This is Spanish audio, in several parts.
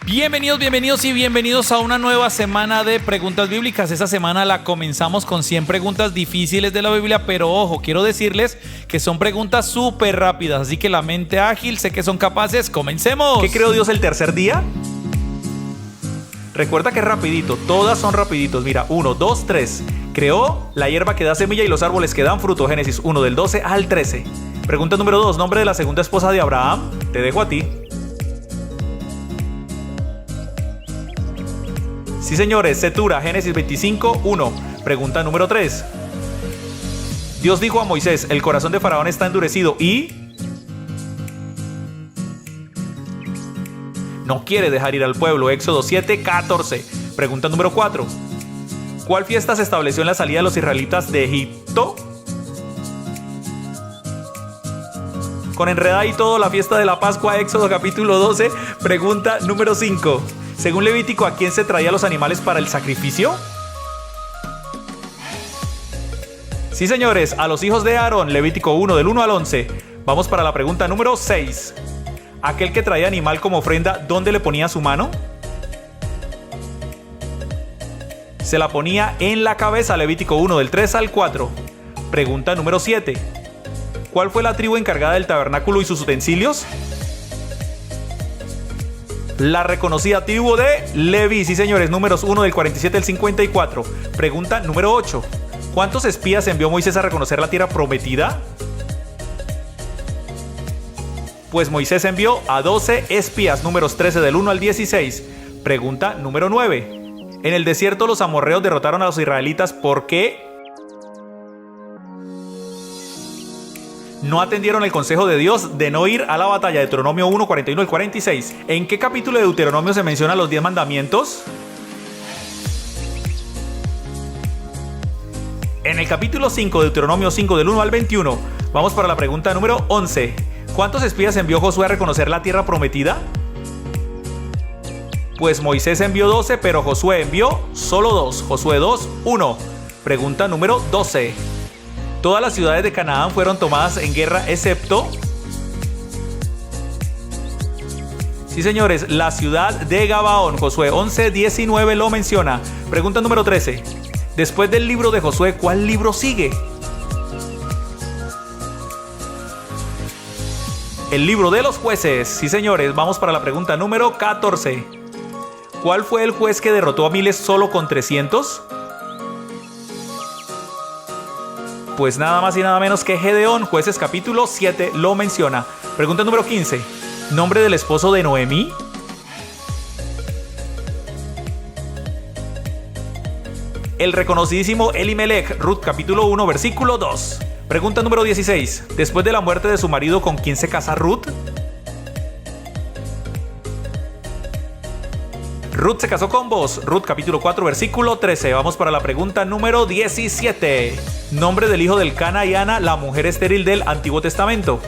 Bienvenidos y bienvenidos a una nueva semana de preguntas bíblicas. Esta semana la comenzamos con 100 preguntas difíciles de la Biblia, pero ojo, quiero decirles que son preguntas súper rápidas, así que la mente ágil, sé que son capaces. ¡Comencemos! ¿Qué creó Dios el tercer día? Recuerda que es rapidito, todas son rapiditos. Mira, 1, 2, 3. Creó la hierba que da semilla y los árboles que dan fruto. Génesis 1 del 12 al 13. Pregunta número 2. Nombre de la segunda esposa de Abraham. Te dejo a ti. Sí, señores, Setura, Génesis 25, 1. Pregunta número 3. Dios dijo a Moisés, el corazón de Faraón está endurecido y no quiere dejar ir al pueblo. Éxodo 7, 14. Pregunta número 4. ¿Cuál fiesta se estableció en la salida de los israelitas de Egipto? Con enredada y todo, la fiesta de la Pascua, Éxodo capítulo 12. Pregunta número 5. Según Levítico, ¿a quién se traía los animales para el sacrificio? Sí, señores, a los hijos de Aarón. Levítico 1 del 1 al 11. Vamos para la pregunta número 6. Aquel que traía animal como ofrenda, ¿dónde le ponía su mano? Se la ponía en la cabeza. Levítico 1 del 3 al 4. Pregunta número 7. ¿Cuál fue la tribu encargada del tabernáculo y sus utensilios? La reconocida tribu de Leví. Sí, señores, números 1 del 47 al 54. Pregunta número 8. ¿Cuántos espías envió Moisés a reconocer la tierra prometida? Pues Moisés envió a 12 espías, números 13 del 1 al 16. Pregunta número 9. En el desierto los amorreos derrotaron a los israelitas porque no atendieron el consejo de Dios de no ir a la batalla. Deuteronomio 1, 41 al 46. ¿En qué capítulo de Deuteronomio se mencionan los 10 mandamientos? En el capítulo 5 de Deuteronomio 5 del 1 al 21. Vamos para la pregunta número 11. ¿Cuántos espías envió Josué a reconocer la tierra prometida? Pues Moisés envió 12, pero Josué envió solo 2. Josué 2, 1. Pregunta número 12. Todas las ciudades de Canaán fueron tomadas en guerra excepto... Sí, señores, la ciudad de Gabaón. Josué 11, 19 lo menciona. Pregunta número 13. Después del libro de Josué, ¿cuál libro sigue? El libro de los jueces. Sí, señores, vamos para la pregunta número 14. ¿Cuál fue el juez que derrotó a miles solo con 300? Pues nada más y nada menos que Gedeón. Jueces capítulo 7 lo menciona. Pregunta número 15. ¿Nombre del esposo de Noemí? El reconocidísimo Elimelech. Ruth capítulo 1 versículo 2. Pregunta número 16. Después de la muerte de su marido, ¿con quién se casa Ruth? Ruth se casó con Boaz. Ruth capítulo 4 versículo 13. Vamos para la pregunta número 17. Nombre del hijo del Elcana y Ana, la mujer estéril del Antiguo Testamento.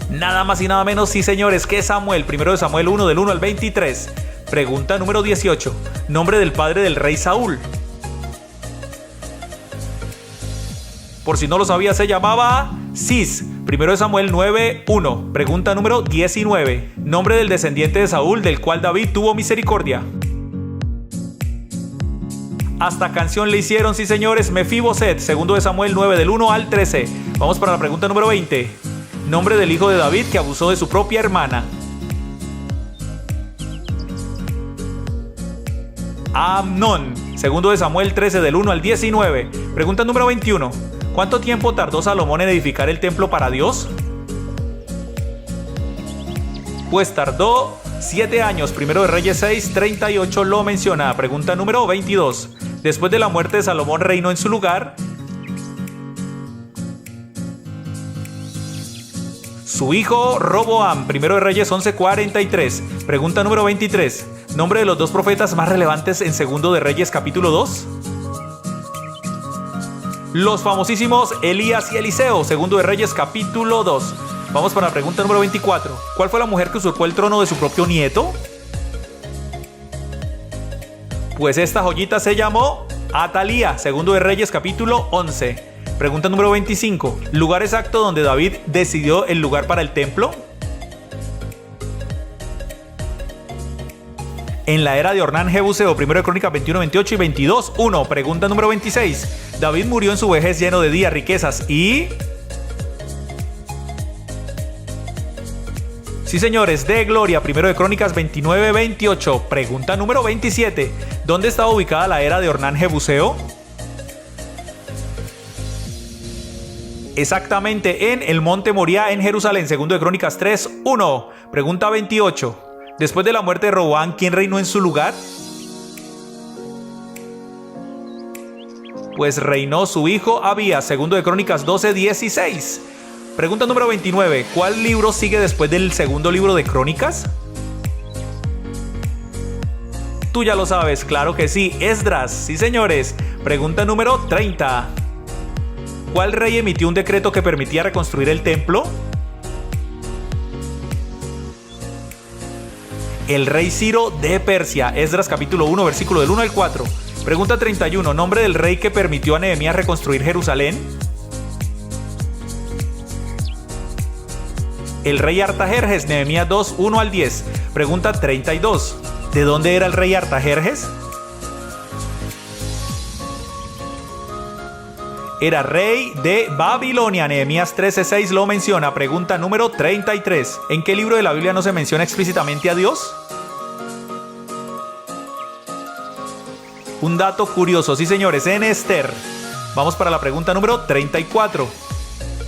Nada más y nada menos, sí, señores, que Samuel. Primero de Samuel 1 del 1 al 23. Pregunta número 18. Nombre del padre del rey Saúl. Por si no lo sabía, se llamaba Cis. Primero de Samuel 9, 1. Pregunta número 19. Nombre del descendiente de Saúl, del cual David tuvo misericordia. Hasta canción le hicieron, sí, señores, Mefiboset. Segundo de Samuel 9 del 1 al 13. Vamos para la pregunta número 20. Nombre del hijo de David que abusó de su propia hermana. Amnón. Segundo de Samuel 13 del 1 al 19. Pregunta número 21. ¿Cuánto tiempo tardó Salomón en edificar el templo para Dios? Pues tardó 7 años. Primero de Reyes 6, 38 lo menciona. Pregunta número 22. Después de la muerte de Salomón reinó en su lugar su hijo Roboam. Primero de Reyes 11, 43. Pregunta número 23. Nombre de los dos profetas más relevantes en Segundo de Reyes capítulo 2. Los famosísimos Elías y Eliseo. Segundo de Reyes capítulo 2. Vamos para la pregunta número 24. ¿Cuál fue la mujer que usurpó el trono de su propio nieto? Pues esta joyita se llamó Atalía. Segundo de Reyes capítulo 11. Pregunta número 25. ¿Lugar exacto donde David decidió el lugar para el templo? en la era de Ornán Jebuseo, 1 de Crónicas 21, 28 y 22, 1. Pregunta número 26. David murió en su vejez lleno de días, riquezas y... Sí, señores, de gloria, 1 de Crónicas 29, 28. Pregunta número 27. ¿Dónde estaba ubicada la era de Ornán Jebuseo? Exactamente en el monte Moriah en Jerusalén, 2 de Crónicas 3, 1. Pregunta 28. Después de la muerte de Roboam, ¿quién reinó en su lugar? Pues reinó su hijo Abías, 2 de Crónicas 12, 16. Pregunta número 29. ¿Cuál libro sigue después del segundo libro de Crónicas? Tú ya lo sabes, claro que sí, Esdras. Sí, señores. Pregunta número 30. ¿Cuál rey emitió un decreto que permitía reconstruir el templo? El rey Ciro de Persia. Esdras capítulo 1, versículo del 1 al 4. Pregunta 31. ¿Nombre del rey que permitió a Nehemías reconstruir Jerusalén? El rey Artajerjes, Nehemías 2, 1 al 10. Pregunta 32. ¿De dónde era el rey Artajerjes? Era rey de Babilonia. Nehemías 13:6 lo menciona. Pregunta número 33. ¿En qué libro de la Biblia no se menciona explícitamente a Dios? Un dato curioso, sí, señores, en Esther. Vamos para la pregunta número 34.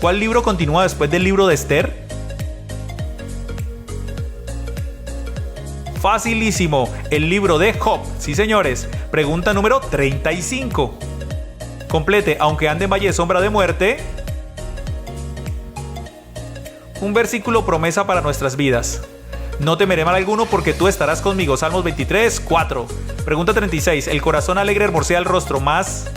¿Cuál libro continúa después del libro de Esther? Facilísimo, el libro de Job. Sí, señores. Pregunta número 35. Complete, aunque ande en valle de sombra de muerte. Un versículo promesa para nuestras vidas. No temeré mal alguno porque tú estarás conmigo. Salmos 23, 4. Pregunta 36. El corazón alegre hermosea el rostro más.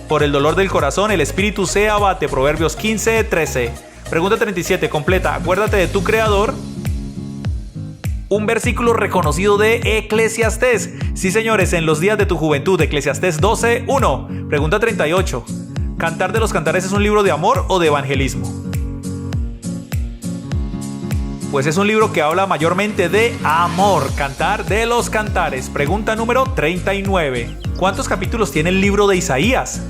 Por el dolor del corazón el espíritu se abate. Proverbios 15, 13. Pregunta 37. Completa. Acuérdate de tu creador. Un versículo reconocido de Eclesiastés. Sí, señores, en los días de tu juventud. Eclesiastés 12, 1. Pregunta 38. ¿Cantar de los Cantares es un libro de amor o de evangelismo? Pues es un libro que habla mayormente de amor. Cantar de los Cantares. Pregunta número 39. ¿Cuántos capítulos tiene el libro de Isaías?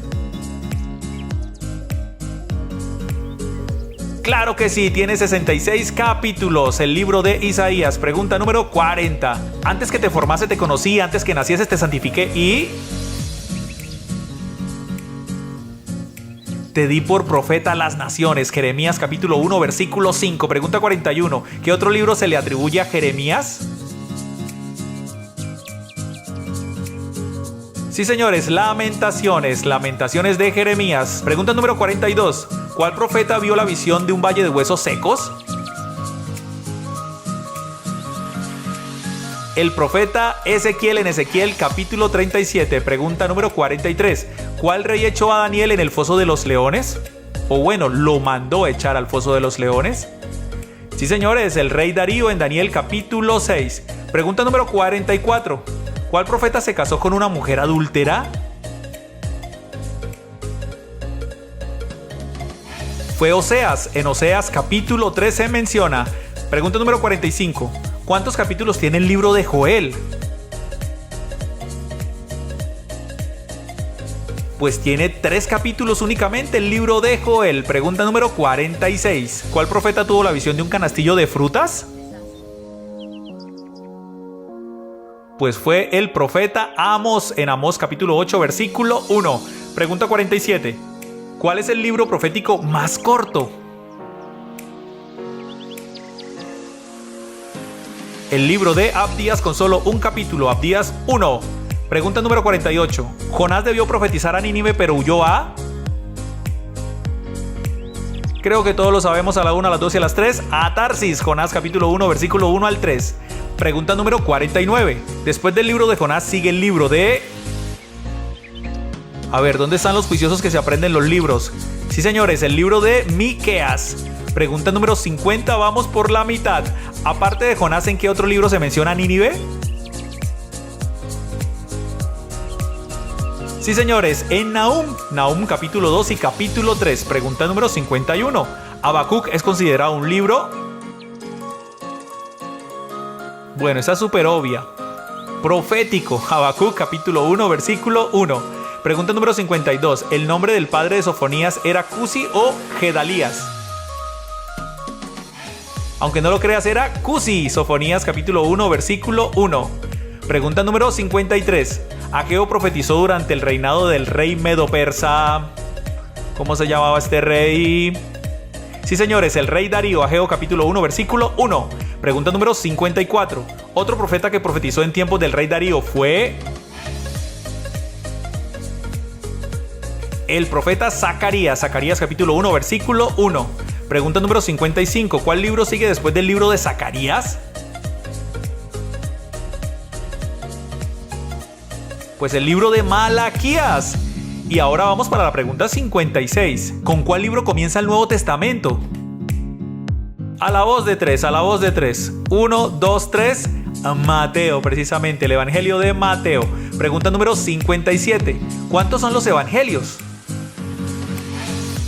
Claro que sí, tiene 66 capítulos el libro de Isaías. Pregunta número 40. Antes que te formase te conocí, antes que nacieses te santifiqué y... te di por profeta a las naciones. Jeremías capítulo 1, versículo 5. Pregunta 41. ¿Qué otro libro se le atribuye a Jeremías? Sí, señores, Lamentaciones. Lamentaciones de Jeremías. Pregunta número 42. ¿Cuál profeta vio la visión de un valle de huesos secos? El profeta Ezequiel en Ezequiel capítulo 37. Pregunta número 43. ¿Cuál rey echó a Daniel en el foso de los leones? O bueno, lo mandó echar al foso de los leones. Sí, señores, el rey Darío en Daniel capítulo 6. Pregunta número 44. ¿Cuál profeta se casó con una mujer adúltera? Fue Oseas. En Oseas capítulo 13 menciona. Pregunta número 45. ¿Cuántos capítulos tiene el libro de Joel? Pues tiene 3 capítulos únicamente el libro de Joel. Pregunta número 46. ¿Cuál profeta tuvo la visión de un canastillo de frutas? Pues fue el profeta Amós en Amós capítulo 8 versículo 1. Pregunta 47. ¿Cuál es el libro profético más corto? El libro de Abdías con solo un capítulo, Abdías 1. Pregunta número 48. Jonás debió profetizar a Nínive pero huyó a... Creo que todos lo sabemos, a la 1, a las 2 y a las 3. A Tarsis. Jonás capítulo 1 versículo 1 al 3. Pregunta número 49. Después del libro de Jonás sigue el libro de... A ver, ¿dónde están los juiciosos que se aprenden los libros? Sí, señores, el libro de Miqueas. Pregunta número 50, vamos por la mitad. Aparte de Jonás, ¿en qué otro libro se menciona Nínive? Sí, señores, en Nahum. Nahum capítulo 2 y capítulo 3. Pregunta número 51. ¿Habacuc es considerado un libro? Bueno, esta es súper obvia. Profético, Habacuc capítulo 1, versículo 1. Pregunta número 52. ¿El nombre del padre de Sofonías era Cusi o Gedalías? Aunque no lo creas, era Cusi. Sofonías capítulo 1, versículo 1. Pregunta número 53. Ageo profetizó durante el reinado del rey Medo-Persa. ¿Cómo se llamaba este rey? Sí, señores, el rey Darío. Ageo capítulo 1, versículo 1. Pregunta número 54. Otro profeta que profetizó en tiempos del rey Darío fue el profeta Zacarías. Zacarías capítulo 1, versículo 1. Pregunta número 55. ¿Cuál libro sigue después del libro de Zacarías? Pues el libro de Malaquías. Y ahora vamos para la pregunta 56. ¿Con cuál libro comienza el Nuevo Testamento? A la voz de tres, a la voz de tres. 1, 2, 3. Mateo, precisamente, el Evangelio de Mateo. Pregunta número 57. ¿Cuántos son los evangelios?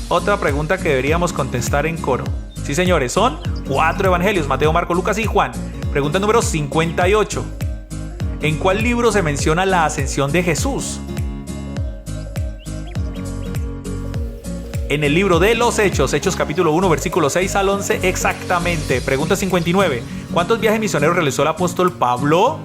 Otra pregunta que deberíamos contestar en coro. Sí, señores, son 4 evangelios: Mateo, Marcos, Lucas y Juan. Pregunta número 58. ¿En cuál libro se menciona la ascensión de Jesús? En el libro de los Hechos, Hechos capítulo 1, versículo 6 al 11 exactamente. Pregunta 59. ¿Cuántos viajes misioneros realizó el apóstol Pablo?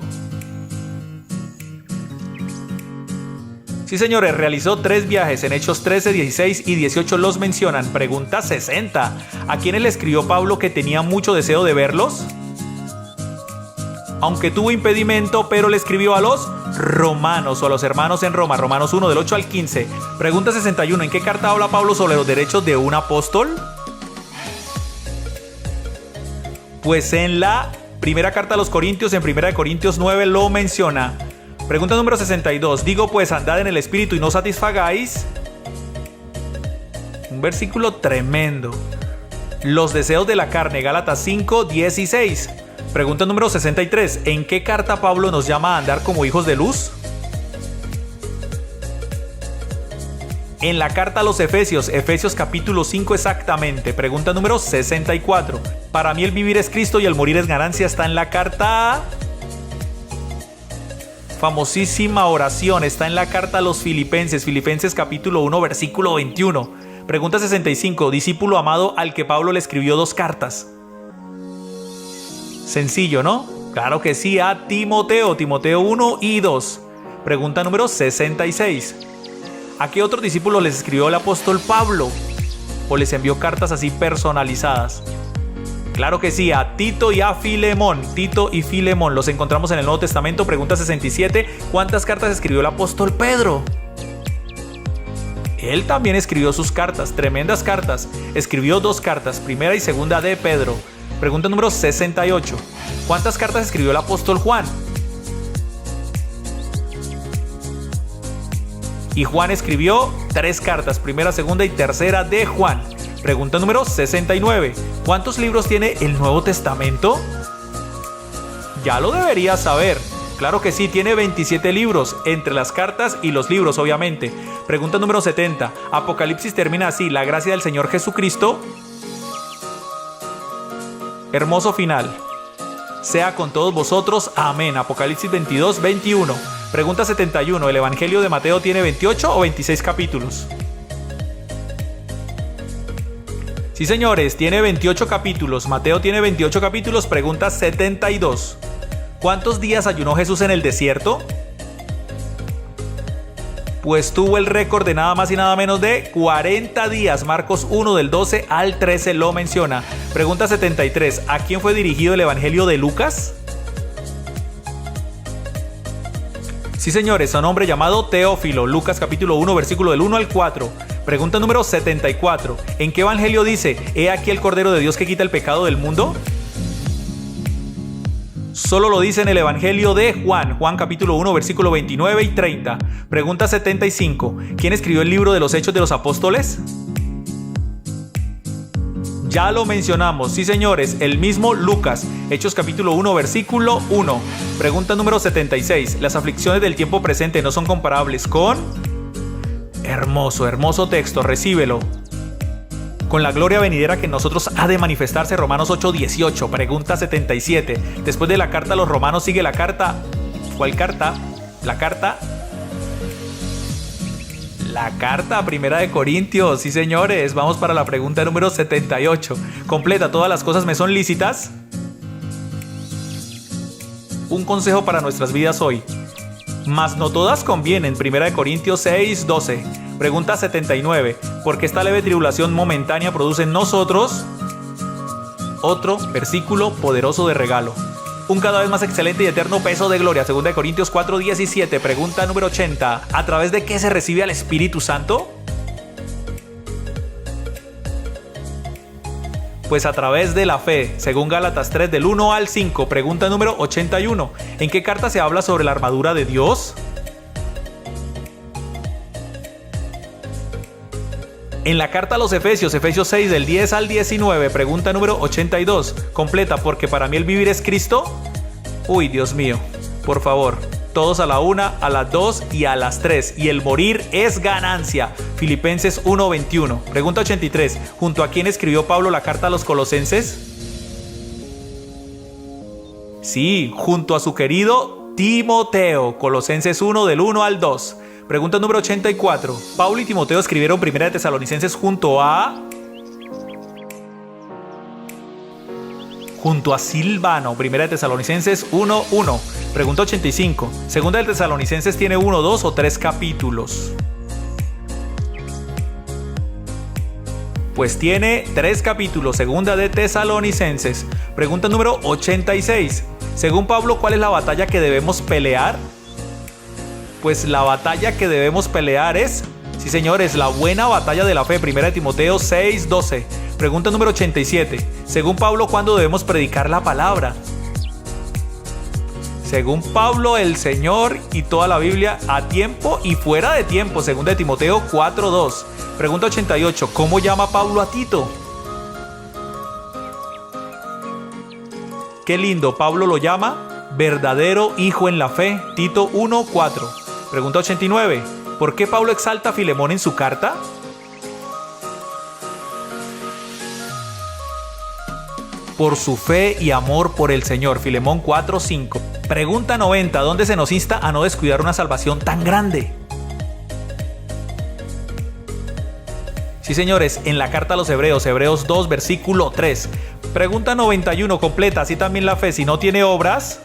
Sí, señores, realizó 3 viajes. En Hechos 13, 16 y 18 los mencionan. Pregunta 60. ¿A quiénes le escribió Pablo que tenía mucho deseo de verlos? Aunque tuvo impedimento, pero le escribió a los romanos o a los hermanos en Roma. Romanos 1, del 8 al 15. Pregunta 61. ¿En qué carta habla Pablo sobre los derechos de un apóstol? Pues en la primera carta a los Corintios, en 1 Corintios 9 lo menciona. Pregunta número 62. Digo pues, andad en el espíritu y no satisfagáis. Un versículo tremendo. Los deseos de la carne. Gálatas 5, 16. Pregunta número 63. ¿En qué carta Pablo nos llama a andar como hijos de luz? En la carta a los Efesios, Efesios capítulo 5 exactamente. Pregunta número 64. Para mí el vivir es Cristo y el morir es ganancia. Está en la carta... famosísima oración. Está en la carta a los Filipenses, Filipenses capítulo 1, versículo 21. Pregunta 65. Discípulo amado al que Pablo le escribió 2 cartas. Sencillo, ¿no? Claro que sí, a Timoteo, Timoteo 1 y 2. Pregunta número 66. ¿A qué otros discípulos les escribió el apóstol Pablo? ¿O les envió cartas así personalizadas? Claro que sí, a Tito y a Filemón. Tito y Filemón los encontramos en el Nuevo Testamento. Pregunta 67. ¿Cuántas cartas escribió el apóstol Pedro? Él también escribió sus cartas, tremendas cartas. Escribió 2 cartas, primera y segunda de Pedro. Pregunta número 68. ¿Cuántas cartas escribió el apóstol Juan? Y Juan escribió 3 cartas, primera, segunda y tercera de Juan. Pregunta número 69. ¿Cuántos libros tiene el Nuevo Testamento? Ya lo deberías saber. Claro que sí, tiene 27 libros, entre las cartas y los libros, obviamente. Pregunta número 70. Apocalipsis termina así: la gracia del Señor Jesucristo. Hermoso final. Sea con todos vosotros. Amén. Apocalipsis 22, 21. Pregunta 71. ¿El Evangelio de Mateo tiene 28 o 26 capítulos? Sí, señores, tiene 28 capítulos. Mateo tiene 28 capítulos. Pregunta 72. ¿Cuántos días ayunó Jesús en el desierto? Pues tuvo el récord de nada más y nada menos de 40 días. Marcos 1 del 12 al 13 lo menciona. Pregunta 73. ¿A quién fue dirigido el Evangelio de Lucas? Sí, señores, a un hombre llamado Teófilo. Lucas capítulo 1, versículo del 1 al 4. Pregunta número 74. ¿En qué Evangelio dice: he aquí el Cordero de Dios que quita el pecado del mundo? Solo lo dice en el Evangelio de Juan. Juan capítulo 1, versículo 29 y 30. Pregunta 75. ¿Quién escribió el libro de los Hechos de los Apóstoles? Ya lo mencionamos, sí, señores, el mismo Lucas. Hechos capítulo 1, versículo 1. Pregunta número 76. ¿Las aflicciones del tiempo presente no son comparables con...? Hermoso, hermoso texto, recíbelo. con la gloria venidera que en nosotros ha de manifestarse. Romanos 8:18. Pregunta 77. Después de la carta a los romanos sigue la carta. ¿Cuál carta? La carta a Primera de Corintios. Sí, señores, vamos para la pregunta número 78. Completa: ¿todas las cosas me son lícitas? Un consejo para nuestras vidas hoy: mas no todas convienen. Primera de Corintios 6:12. Pregunta 79. ¿Por qué esta leve tribulación momentánea produce en nosotros otro versículo poderoso de regalo? Un cada vez más excelente y eterno peso de gloria. Segunda de Corintios 4:17. Pregunta número 80. ¿A través de qué se recibe al Espíritu Santo? Pues a través de la fe, según Gálatas 3 del 1 al 5. Pregunta número 81. ¿En qué carta se habla sobre la armadura de Dios? En la carta a los Efesios 6 del 10 al 19. Pregunta número 82. Completa: porque para mí el vivir es Cristo. Uy, Dios mío, por favor, todos a la 1, a las 2 y a las 3. Y el morir es ganancia. Filipenses 1:21. Pregunta 83. ¿Junto a quién escribió Pablo la carta a los Colosenses? Sí, junto a su querido Timoteo. Colosenses 1 del 1 al 2. Pregunta número 84. Pablo y Timoteo escribieron Primera de Tesalonicenses junto a Silvano. Primera de Tesalonicenses 1:1. Pregunta 85. Segunda de Tesalonicenses tiene 1, 2 o 3 capítulos. Pues tiene 3 capítulos. Segunda de Tesalonicenses. Pregunta número 86. Según Pablo, ¿cuál es la batalla que debemos pelear? Pues la batalla que debemos pelear es, sí, señores, la buena batalla de la fe. Primera de Timoteo 6:12. Pregunta número 87. Según Pablo, ¿cuándo debemos predicar la palabra? Según Pablo, el Señor y toda la Biblia, a tiempo y fuera de tiempo. Segunda de Timoteo 4:2. Pregunta 88. ¿Cómo llama Pablo a Tito? Qué lindo, Pablo lo llama verdadero hijo en la fe. Tito 1:4. Pregunta 89. ¿Por qué Pablo exalta a Filemón en su carta? Por su fe y amor por el Señor. Filemón 4:5. Pregunta 90. ¿Dónde se nos insta a no descuidar una salvación tan grande? Sí, señores, en la carta a los Hebreos. Hebreos 2, versículo 3. Pregunta 91. Completa: así también la fe, si no tiene obras.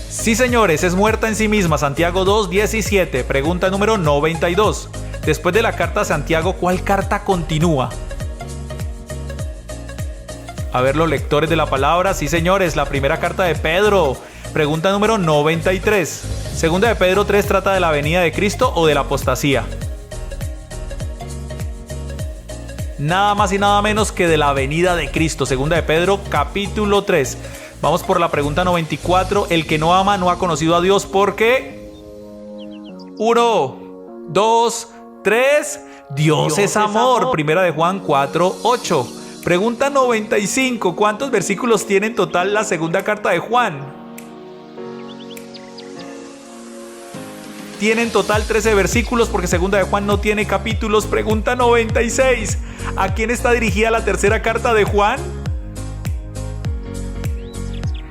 Sí, señores, es muerta en sí misma. Santiago 2:17. Pregunta número 92. Después de la carta a Santiago, ¿cuál carta continúa? A ver, los lectores de la palabra. Sí, señores, la primera carta de Pedro. Pregunta número 93. Segunda de Pedro 3 trata de la venida de Cristo o de la apostasía. Nada más y nada menos que de la venida de Cristo. Segunda de Pedro capítulo 3. Vamos por la pregunta 94. El que no ama no ha conocido a Dios porque 1, 2, 3. Dios es amor. Primera de Juan 4:8. Pregunta 95. ¿Cuántos versículos tiene en total la segunda carta de Juan? Tiene en total 13 versículos porque segunda de Juan no tiene capítulos. Pregunta 96. ¿A quién está dirigida la tercera carta de Juan?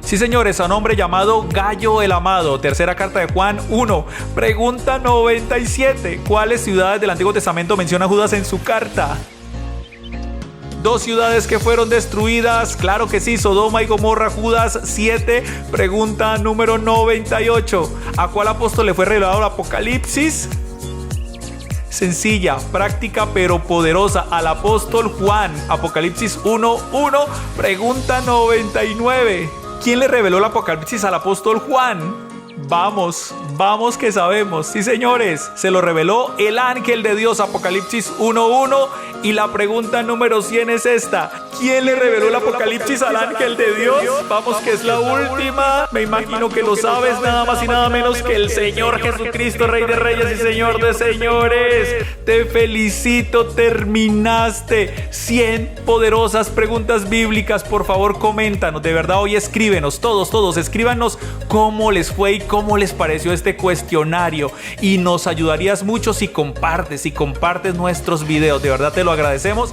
Sí, señores, a un hombre llamado Gallo el Amado. Tercera carta de Juan 1. Pregunta 97. ¿Cuáles ciudades del Antiguo Testamento menciona Judas en su carta? 2 ciudades que fueron destruidas. Claro que sí, Sodoma y Gomorra. Judas 7. Pregunta número 98. ¿A cuál apóstol le fue revelado el Apocalipsis? Sencilla, práctica pero poderosa. Al apóstol Juan. Apocalipsis 1:1. Pregunta 99. ¿Quién le reveló el Apocalipsis al apóstol Juan? Vamos que sabemos. Sí, señores, se lo reveló el ángel de Dios. Apocalipsis 1:1. Y la pregunta número 100 es esta. ¿Quién le reveló el Apocalipsis al ángel de Dios? Vamos que es la última. Me imagino que lo sabes, nada más y nada menos que el Señor Jesucristo, Rey de Reyes y Señor de Señores. Te felicito, terminaste 100 poderosas preguntas bíblicas. Por favor, coméntanos, de verdad, hoy escríbenos, todos, escríbanos cómo les fue y cómo les pareció este cuestionario y nos ayudarías mucho si compartes nuestros videos. De verdad te lo agradecemos.